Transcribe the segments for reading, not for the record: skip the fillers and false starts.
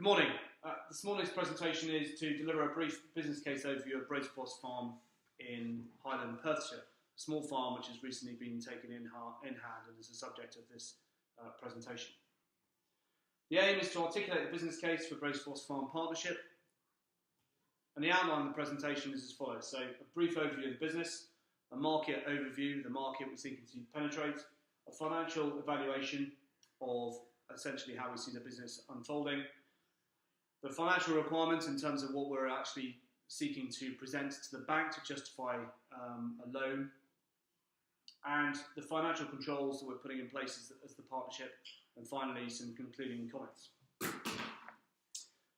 Good morning. This morning's presentation is to deliver a brief business case overview of Foss Farm in Highland, Perthshire, a small farm which has recently been taken in hand and is the subject of this presentation. The aim is to articulate the business case for Foss Farm Partnership, and the outline of the presentation is as follows. So, a brief overview of the business, a market overview, the market we're seeking to penetrate, a financial evaluation of essentially how we see the business unfolding, the financial requirements in terms of what we're actually seeking to present to the bank to justify a loan, and the financial controls that we're putting in place as the partnership, and finally some concluding comments.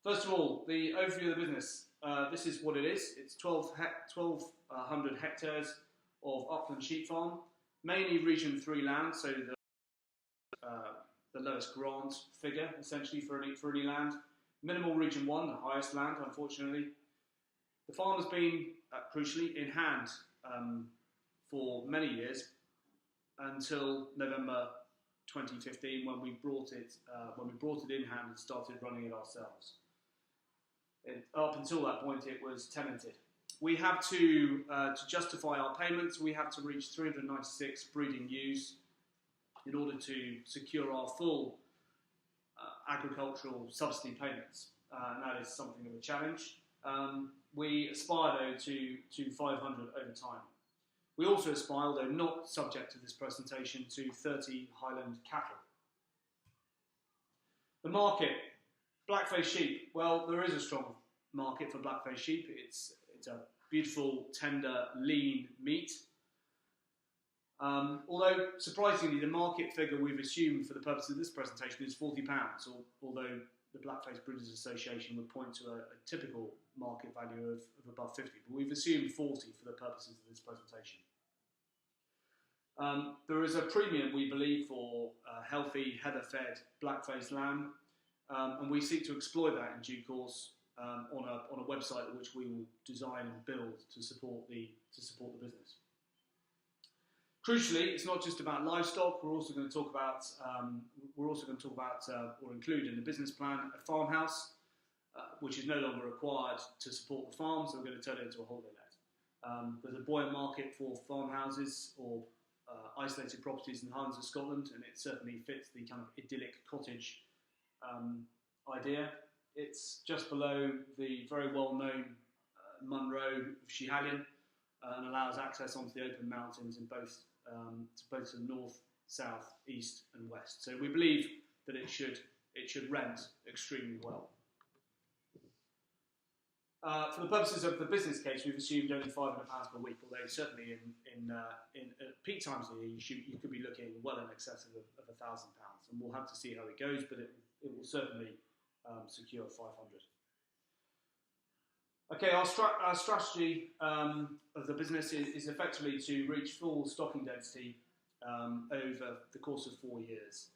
First of all, the overview of the business. This is what it is. It's 1,200 hectares of upland sheep farm, mainly Region 3 land, so the lowest grant figure essentially for any land. Minimal Region 1, the highest land, unfortunately. The farm has been, crucially, in hand for many years until November 2015, when we brought it in hand and started running it ourselves. Up until that point, it was tenanted. We have to justify our payments, we have to reach 396 breeding ewes in order to secure our full agricultural subsidy payments, and that is something of a challenge. We aspire though to 500 over time. We also aspire, although not subject to this presentation, to 30 Highland cattle. The market, black-faced sheep. Well, there is a strong market for black-faced sheep. It's a beautiful, tender, lean meat. Although, surprisingly, the market figure we've assumed for the purpose of this presentation is £40, although the Black-Faced Breeders Association would point to a typical market value of above 50, but we've assumed 40 for the purposes of this presentation. There is a premium, we believe, for healthy, heather-fed, black-faced lamb, and we seek to exploit that in due course on a website which we will design and build to support the business. Crucially, it's not just about livestock. We're also going to talk about, or include in the business plan, a farmhouse, which is no longer required to support the farm, so we're going to turn it into a holiday let. There's a buoyant market for farmhouses or isolated properties in the Highlands of Scotland, and it certainly fits the kind of idyllic cottage idea. It's just below the very well-known Munro of Schiehallion, and allows access onto the open mountains in both to the north, south, east and west. So we believe that it should rent extremely well. For the purposes of the business case, we've assumed only £500 per week, although certainly at peak times of the year you could be looking well in excess of £1,000, and we'll have to see how it goes, but it will certainly secure 500. Okay, our strategy of the business is effectively to reach full stocking density over the course of 4 years.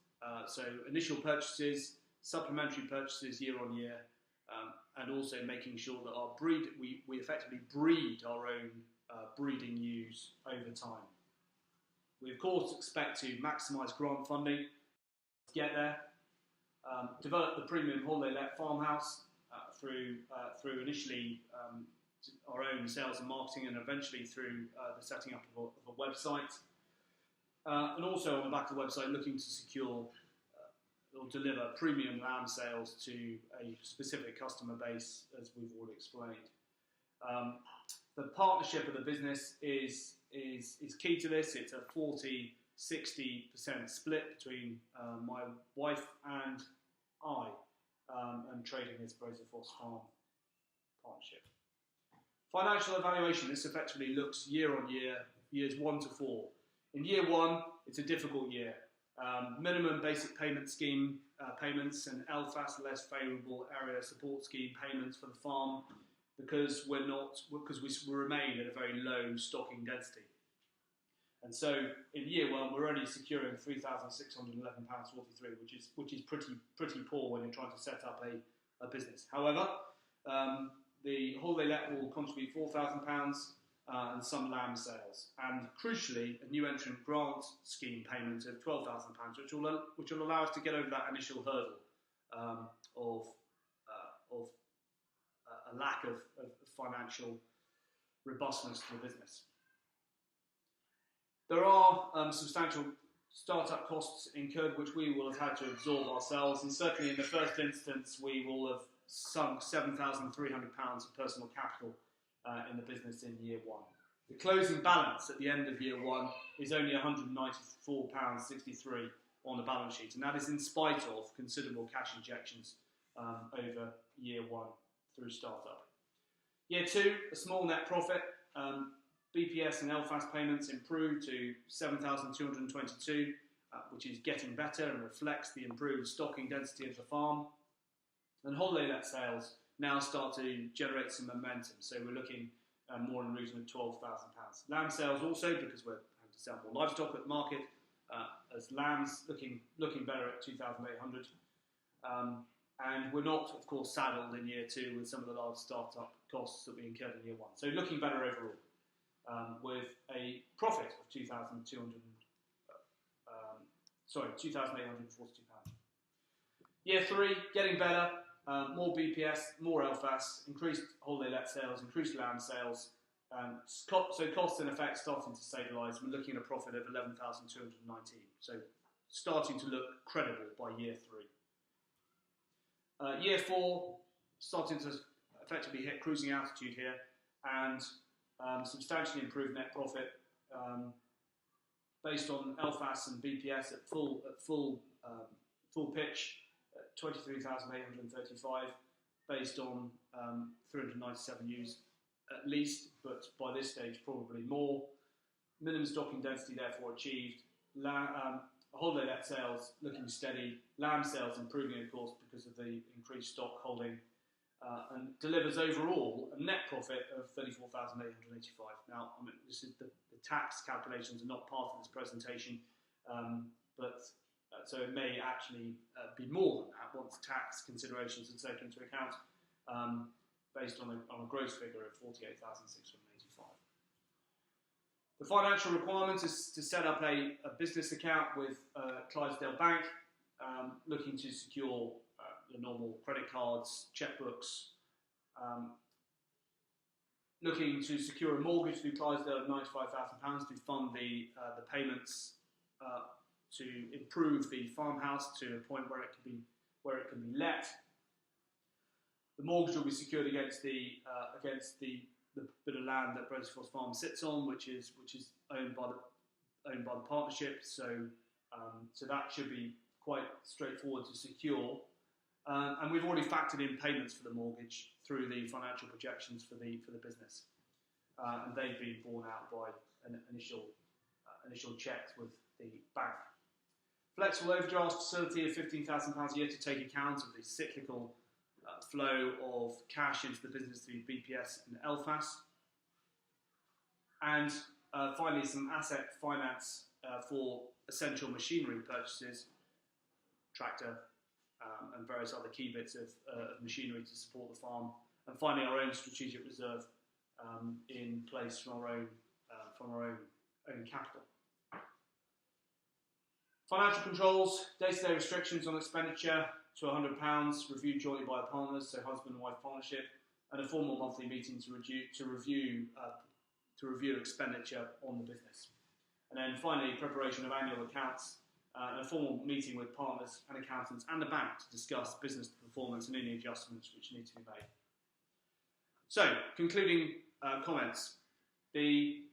So initial purchases, supplementary purchases year on year, and also making sure that we effectively breed our own breeding ewes over time. We of course expect to maximise grant funding to get there, develop the premium holiday let farmhouse through initially our own sales and marketing, and eventually through the setting up of a website, and also on the back of the website looking to secure or deliver premium lamb sales to a specific customer base, as we've already explained. The partnership of the business is key to this. It's a 40-60% split between my wife and I, and trading as Foss Farm Partnership. Financial evaluation. This effectively looks year on year, years 1 to 4. In year 1, it's a difficult year. Minimum basic payment scheme payments and LFAS, less favourable area support scheme payments for the farm, because we remain at a very low stocking density. And so in year 1, we're only securing £3,611.43, which is pretty poor when you're trying to set up a business. However, the holiday let will contribute £4,000 and some lamb sales, and crucially, a new entrant grant scheme payment of £12,000, which will allow us to get over that initial hurdle of lack of financial robustness to the business. There are substantial startup costs incurred which we will have had to absorb ourselves, and certainly in the first instance we will have sunk £7,300 of personal capital in the business in year one. The closing balance at the end of year one is only £194.63 on the balance sheet, and that is in spite of considerable cash injections over year one through startup. Year two, a small net profit. BPS and LFAS payments improved to 7,222, which is getting better and reflects the improved stocking density of the farm. And holiday let sales now start to generate some momentum, so we're looking more in the region of £12,000. Lamb sales also, because we're having to sell more livestock at the market, as lambs looking better at 2,800. And we're not, of course, saddled in year two with some of the large startup costs that we incurred in year one. So looking better overall, with a profit of £2,842. Year three, getting better, more BPS, more LFAS, increased holiday let sales, increased lamb sales. So costs in effect starting to stabilise. We're looking at a profit of 11,219. So starting to look credible by year three. Year four, starting to effectively hit cruising altitude here, and substantially improved net profit based on LFAS and BPS at full pitch, 23,835, based on 397 ewes at least, but by this stage probably more. Minimum stocking density therefore achieved. Holiday let sales looking steady. Lamb sales improving, of course, because of the increased stock holding, and delivers overall a net profit of 34,885. Now, I mean, this is the tax calculations are not part of this presentation, but so it may actually be more than that once tax considerations are taken into account, based on a gross figure of 48,685. The financial requirement is to set up a business account with Clydesdale Bank, looking to secure the normal credit cards, checkbooks, looking to secure a mortgage through Clydesdale of £95,000 to fund the payments to improve the farmhouse to a point where it can be let. The mortgage will be secured against the bit of land that British Foss Farm sits on, which is owned by the partnership. So that should be quite straightforward to secure. And we've already factored in payments for the mortgage through the financial projections for the business, and they've been borne out by an initial checks with the bank. Flexible overdraft facility of £15,000 a year to take account of the cyclical flow of cash into the business through BPS and LFAS. And finally, some asset finance for essential machinery purchases, tractor and various other key bits of machinery to support the farm. And finally, our own strategic reserve in place from our own capital. Financial controls, day-to-day restrictions on expenditure to £100, reviewed jointly by the partners, so husband and wife partnership, and a formal monthly meeting to review expenditure on the business. And then finally, preparation of annual accounts, and a formal meeting with partners and accountants and the bank to discuss business performance and any adjustments which need to be made. So, concluding comments, the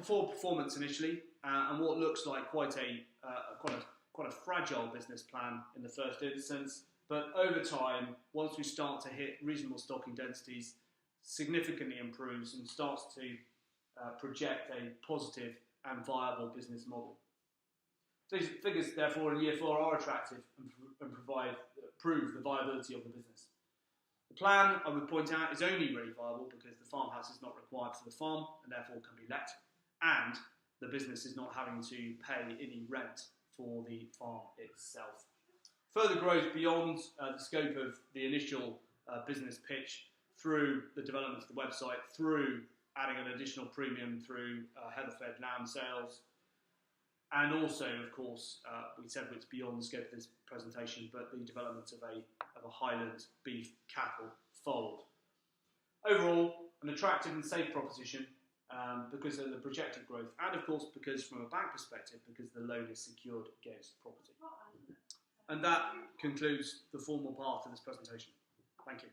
poor performance initially, and what looks like quite a fragile business plan in the first instance, but over time, once we start to hit reasonable stocking densities, significantly improves and starts to project a positive and viable business model. These figures, therefore, in year 4 are attractive and prove the viability of the business. The plan, I would point out, is only really viable because the farmhouse is not required for the farm and therefore can be let, and the business is not having to pay any rent for the farm itself. Further growth beyond the scope of the initial business pitch through the development of the website, through adding an additional premium through heather-fed lamb sales, and also, of course, we said it's beyond the scope of this presentation, but the development of a Highland beef cattle fold. Overall, an attractive and safe proposition because of the projected growth, and of course because from a bank perspective, because the loan is secured against property. And that concludes the formal part of this presentation. Thank you.